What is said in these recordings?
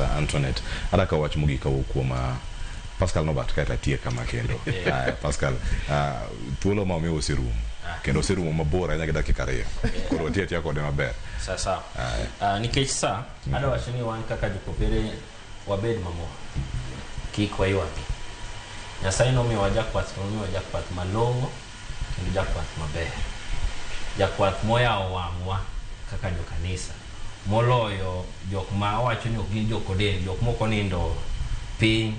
Sister Antoinette ada ka wach mugi ka kuoma Pascal Nobat kata tie kama kendo Pascal tuolo ma omiyo sirum kendo sirum mabora nya gida kikare koro tie tie kode maber sasa nikech sa ada wachoni wan kaka jokopere wabed mamo kikwa iwati Nyasaye no miyo jakwath malongo kendo jakwath maber jakwath moya owangwa kaka jo kanisa moloyo jok ma wacho ni ok gin jokodeni jok moko nindo piny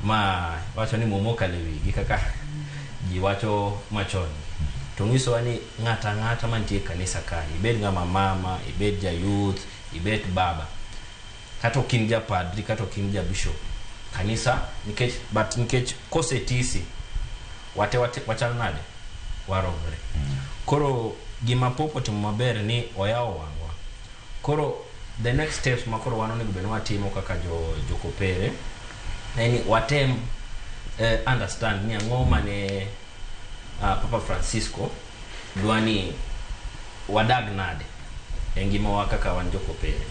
ma wacho ni momoka lewigi kaka ji wacho machon to nyiso ni ngata mantie kanisa kae ibed ngama mama ibed ja youth ibed baba kata kin ja padri kata kin ja bishop kanisa nikech kosetisi wate wachal nade waromre koro gima popo timo maber ni oyawo wangwa koro the next steps makoro wanone gubeno watimo kaka jokopere neni watem understand ni angoma ne Papa Francisco dwani wadag nade engima wa kaka wan jokopere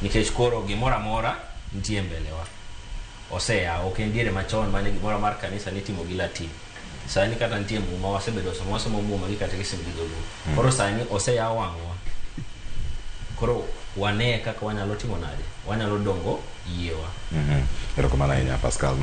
nikech koro gimora mora ntie mbelewa osea okendiere machon mane gimora mar kanisa nitimo gi Latin sani kata ntie muma wasebedo somo muma gi kata kisim digolu koro sani osea wangwa koro wane kaka wanyalo timo nade wanyalo dongo yewa erokomana nya Pascal